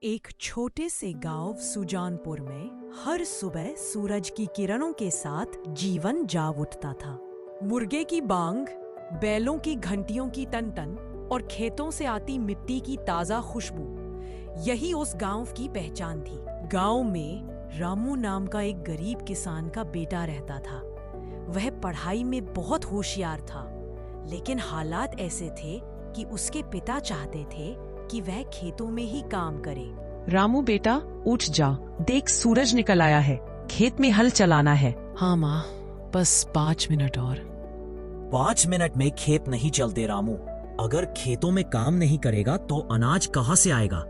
एक छोटे से गांव सुजानपुर में हर सुबह सूरज की किरणों के साथ जीवन जाग उठता था। मुर्गे की बांग, बैलों की घंटियों की टन-टन और खेतों से आती मिट्टी की ताजा खुशबू, यही उस गांव की पहचान थी। गांव में रामू नाम का एक गरीब किसान का बेटा रहता था। वह पढ़ाई में बहुत होशियार था, लेकिन हालात ऐसे थे कि उसके पिता चाहते थे कि वह खेतों में ही काम करे। रामू बेटा, उठ जा, देख सूरज निकल आया है, खेत में हल चलाना है। हाँ माँ, बस 5 मिनट और। 5 मिनट में खेत नहीं चलते रामू। अगर खेतों में काम नहीं करेगा तो अनाज कहाँ से आएगा?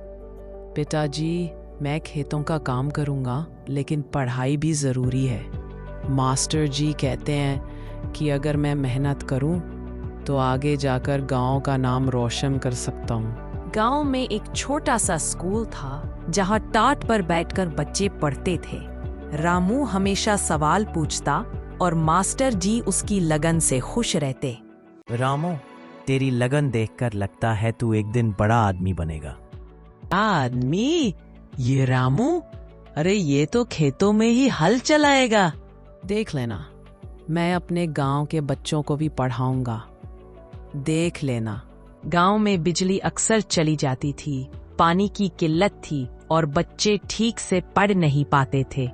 पिताजी, मैं खेतों का काम करूँगा, लेकिन पढ़ाई भी ज़रूरी है। मास्टर जी कहते हैं कि अगर मैं मेहनत करूँ तो आगे जाकर गांव का नाम रोशन कर सकता हूँ। गांव में एक छोटा सा स्कूल था जहां टाट पर बैठकर बच्चे पढ़ते थे। रामू हमेशा सवाल पूछता और मास्टर जी उसकी लगन से खुश रहते। रामू, तेरी लगन देखकर लगता है तू एक दिन बड़ा आदमी बनेगा। आदमी? ये रामू? अरे ये तो खेतों में ही हल चलाएगा। देख लेना, मैं अपने गांव के बच्चों को भी पढ़ाऊंगा। देख लेना। गांव में बिजली अक्सर चली जाती थी, पानी की किल्लत थी और बच्चे ठीक से पढ़ नहीं पाते थे।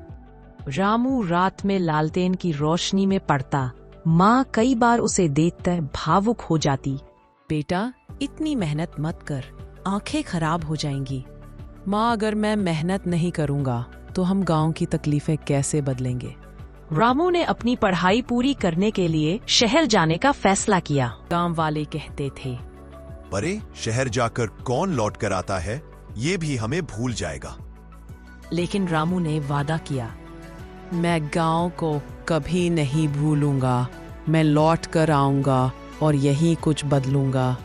रामू रात में लालटेन की रोशनी में पढ़ता। माँ कई बार उसे देखकर भावुक हो जाती। बेटा, इतनी मेहनत मत कर, आंखें खराब हो जाएंगी। माँ, अगर मैं मेहनत नहीं करूँगा तो हम गांव की तकलीफें कैसे बदलेंगे? रामू ने अपनी पढ़ाई पूरी करने के लिए शहर जाने का फैसला किया। गांव वाले कहते थे, अरे शहर जाकर कौन लौट कर आता है, ये भी हमें भूल जाएगा। लेकिन रामू ने वादा किया, मैं गांव को कभी नहीं भूलूंगा। मैं लौट कर आऊंगा और यही कुछ बदलूंगा।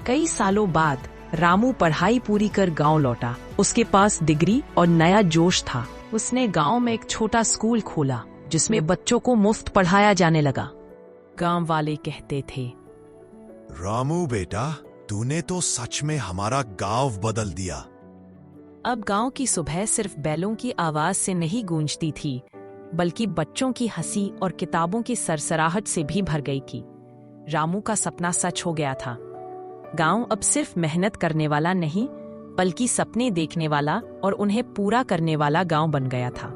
कई सालों बाद रामू पढ़ाई पूरी कर गांव लौटा। उसके पास डिग्री और नया जोश था। उसने गांव में एक छोटा स्कूल खोला जिसमें बच्चों को मुफ्त पढ़ाया जाने लगा। गांव वाले कहते थे, रामू बेटा, तूने तो सच में हमारा गांव बदल दिया। अब गांव की सुबह सिर्फ बैलों की आवाज से नहीं गूंजती थी, बल्कि बच्चों की हंसी और किताबों की सरसराहट से भी भर गई थी। रामू का सपना सच हो गया था। गांव अब सिर्फ मेहनत करने वाला नहीं, बल्कि सपने देखने वाला और उन्हें पूरा करने वाला गांव बन गया था।